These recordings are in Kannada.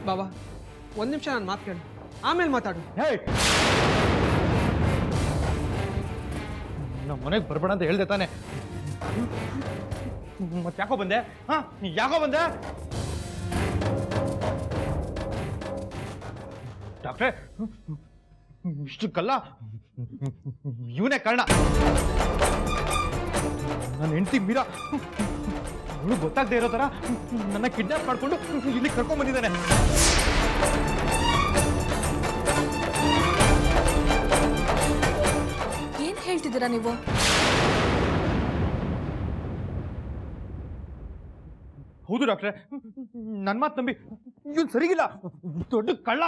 ಬಾಬಾ ಒಂದು ನಿಮಿಷ ನಾನು ಮಾತು ಕೇಳು, ಆಮೇಲೆ ಮಾತಾಡು. ಹೇ, ನಮ್ಮ ಮನೆಗೆ ಬರ್ಬೇಡ ಅಂತ ಹೇಳ್ದೆ ತಾನೆ, ಮತ್ತೆ ಯಾಕೋ ಬಂದೆ? ಹಾ, ಯಾಕೋ ಬಂದೆ? ಡಾಕ್ಟ್ರೆ, ಇಷ್ಟಕ್ಕಲ್ಲ ಇವನೇ ಕಾರಣ. ನನ್ನ ಹೆಂಡತಿ ಮೀರಾ ಅವಳು ಗೊತ್ತಾಗದೆ ಇರೋ ತರ ನನ್ನ ಕಿಡ್ನಾಪ್ ಮಾಡ್ಕೊಂಡು ಇಲ್ಲಿ ಕರ್ಕೊಂಡ್ ಬಂದಿದ್ದಾನೆ. ಏನ್ ಹೇಳ್ತಿದ್ದೀರಾ ನೀವು? ಹೌದು ಡಾಕ್ಟ್ರೆ, ನನ್ನ ಮಾತು ನಂಬಿ, ಇವನು ಸರಿಗಿಲ್ಲ, ದೊಡ್ಡ ಕಳ್ಳ.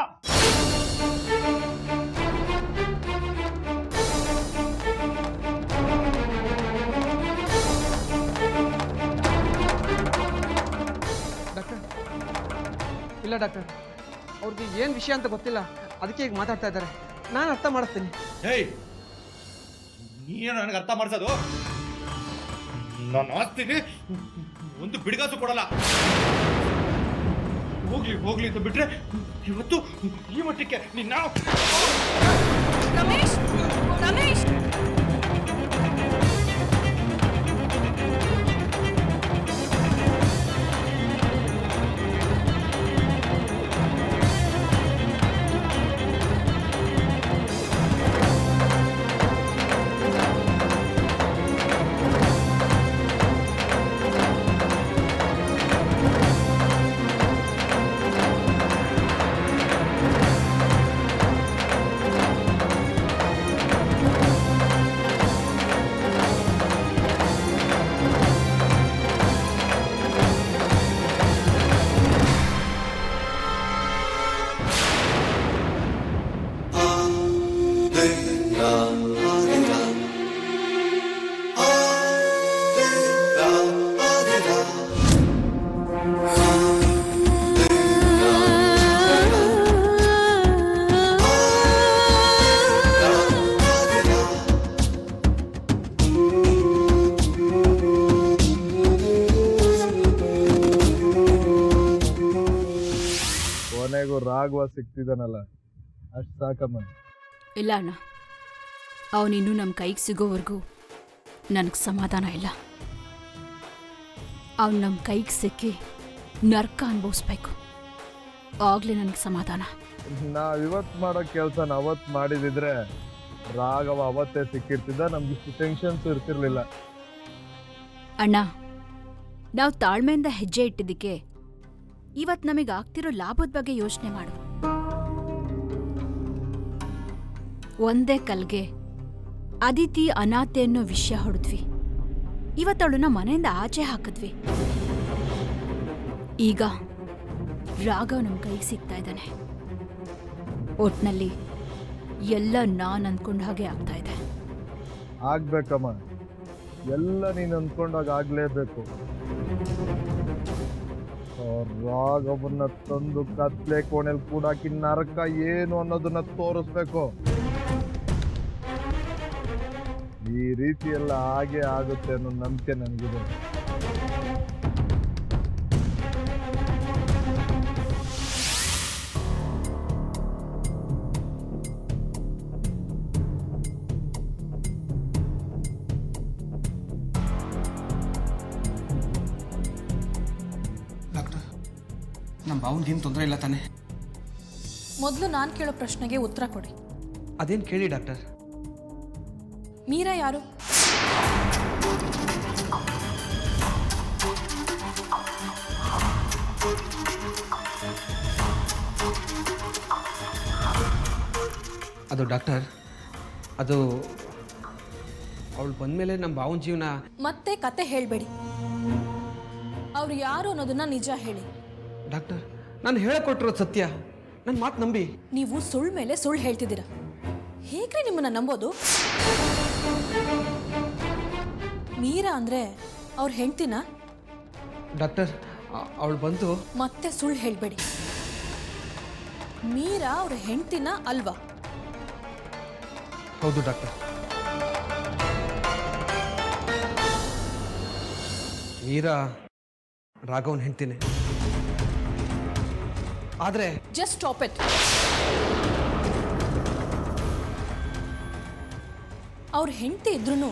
ಡಾಕ್ಟರ್, ಇಲ್ಲ ಡಾಕ್ಟರ್, ಅವ್ರಿಗೆ ಏನು ವಿಷಯ ಅಂತ ಗೊತ್ತಿಲ್ಲ, ಅದಕ್ಕೆ ಈಗ ಮಾತಾಡ್ತಾ ಇದ್ದಾರೆ. ನಾನು ಅರ್ಥ ಮಾಡಿಸ್ತೀನಿ. ಹೇಯ್, ನೀನು ನನಗೆ ಅರ್ಥ ಮಾಡಿಸೋದು? ನನ್ನ ಆಸ್ತಿಗೆ ಒಂದು ಬಿಡಿಗಾಸು ಕೊಡಲ್ಲ. ಹೋಗ್ಲಿ ಹೋಗ್ಲಿ ಅಂತ ಬಿಟ್ರೆ ಇವತ್ತು ಈ ಮಟ್ಟಕ್ಕೆ ನಿನ್ನ. ರಮೇಶ್, ರಮೇಶ್, ಕೊನೆಗೂ ರಾಘವ ಸಿಕ್ತಿದ್ದಾನಲ್ಲ, ಅಷ್ಟು ಸಾಕಮ್ಮ. ಇಲ್ಲ ಅಣ್ಣ, ಅವನಿನ್ನೂ ನಮ್ಮ ಕೈಗೆ ಸಿಗೋವರೆಗೂ ನನಗೆ ಸಮಾಧಾನ ಇಲ್ಲ. ಅವನು ನಮ್ಮ ಕೈಗೆ ಸಿಕ್ಕಿ ನರ್ಕ ಅನುಭವಿಸ್ಬೇಕು, ಆಗಲೇ ನನಗೆ ಸಮಾಧಾನ. ನಾವಿವತ್ತು ಮಾಡೋ ಕೆಲಸನ ಅವತ್ತು ಮಾಡಿದಿದ್ರೆ ರಾಘವ ಅವತ್ತೇ ಸಿಕ್ಕಿರ್ತಿದ್ದ, ನಮ್ಗಿಷ್ಟು ಟೆನ್ಷನ್ಸ್ ಇರ್ತಿರ್ಲಿಲ್ಲ. ಅಣ್ಣ, ನಾವು ತಾಳ್ಮೆಯಿಂದ ಹೆಜ್ಜೆ ಇಟ್ಟಿದ್ದಕ್ಕೆ ಇವತ್ತು ನಮಗೆ ಆಗ್ತಿರೋ ಲಾಭದ ಬಗ್ಗೆ ಯೋಚನೆ ಮಾಡು. ಒಂದೇ ಕಲ್ಗೆ ಅದಿತಿ ಅನಾಥೆ ಅನ್ನೋ ವಿಷಯ ಹೊಡೆದ್ವಿ. ಇವತ್ತವಳನ್ನ ಮನೆಯಿಂದ ಆಚೆ ಹಾಕಿದ್ವಿ. ಈಗ ರಾಘವ್ ನಮ್ಮ ಕೈಗೆ ಸಿಗ್ತಾ ಇದ್ದಾನೆ. ಒಟ್ನಲ್ಲಿ ಎಲ್ಲ ನಾನು ಅಂದ್ಕೊಂಡ ಹಾಗೆ ಆಗ್ತಾ ಇದೆ. ಆಗ್ಬೇಕಮ್ಮ, ಎಲ್ಲ ನೀನು ಅಂದ್ಕೊಂಡಾಗ ಆಗ್ಲೇಬೇಕು. ರಾಘವನ್ನ ತಂದು ಕತ್ಲೆ ಕೋಣೆಲ್ ಕೂಡಾಕಿ ನರಕ ಏನು ಅನ್ನೋದನ್ನ ತೋರಿಸ್ಬೇಕು. ಈ ರೀತಿ ಎಲ್ಲ ಹಾಗೆ ಆಗುತ್ತೆ ಅನ್ನೋ ನಂಬಿಕೆ ನನಗಿದೆ. ನಮ್ಮ ಬಾವನ್ಗೇನು ತೊಂದರೆ ಇಲ್ಲ ತಾನೆ? ಮೊದಲು ನಾನು ಕೇಳೋ ಪ್ರಶ್ನೆಗೆ ಉತ್ತರ ಕೊಡಿ. ಅದೇನು ಕೇಳಿ ಡಾಕ್ಟರ್. ಮೀರಾ ಯಾರು? ಅದು ಡಾಕ್ಟರ್, ಅದು ಅವಳು ಬಂದಮೇಲೆ ನಮ್ಮ ಬಾವನ ಜೀವನ. ಮತ್ತೆ ಕತೆ ಹೇಳಬೇಡಿ. ಅವ್ರು ಯಾರು ಅನ್ನೋದನ್ನ ನಿಜ ಹೇಳಿ. ಡಾಕ್ಟರ್, ನಾನು ಹೇಳಿಕೊಟ್ಟಿರೋದು ಸತ್ಯ, ನನ್ನ ಮಾತು ನಂಬಿ. ನೀವು ಸುಳ್ಳು ಮೇಲೆ ಸುಳ್ಳು ಹೇಳ್ತಿದ್ದೀರಾ. ಹೇಗ್ರಿ ನಿಮ್ಮನ್ನ ನಂಬೋದು? ಮೀರಾ ಅಂದ್ರೆ ಅವ್ರ ಹೆಂಡ್ತಿನ? ಡಾಕ್ಟರ್, ಅವಳು ಬಂದು. ಮತ್ತೆ ಸುಳ್ಳು ಹೇಳ್ಬೇಡಿ. ಮೀರಾ ಅವ್ರ ಹೆಂಡ್ತಿನ ಅಲ್ವಾ? ಹೌದು ಡಾಕ್ಟರ್. ಮೀರಾ ರಾಘವನ್ ಹೆಂಡ್ತಿನೇ. ಆದರೆ ಜಸ್ಟ್ ಸ್ಟಾಪ್ ಇಟ್. ಅವ್ರ ಹೆಂಡತಿ ಇದ್ರೂ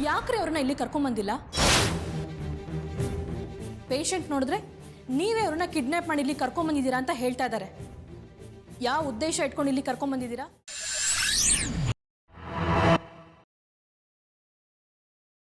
ಯಾಕ್ರೆ ಅವ್ರನ್ನ ಇಲ್ಲಿ ಕರ್ಕೊಂಬಂದಿಲ್ಲ? ಪೇಷಂಟ್ ನೋಡಿದ್ರೆ ನೀವೇ ಅವ್ರನ್ನ ಕಿಡ್ನ್ಯಾಪ್ ಮಾಡಿ ಇಲ್ಲಿ ಕರ್ಕೊಂಬಂದಿದ್ದೀರಾ ಅಂತ ಹೇಳ್ತಾ ಇದ್ದಾರೆ. ಯಾವ ಉದ್ದೇಶ ಇಟ್ಕೊಂಡು ಇಲ್ಲಿ ಕರ್ಕೊಂಬಂದಿದ್ದೀರಾ?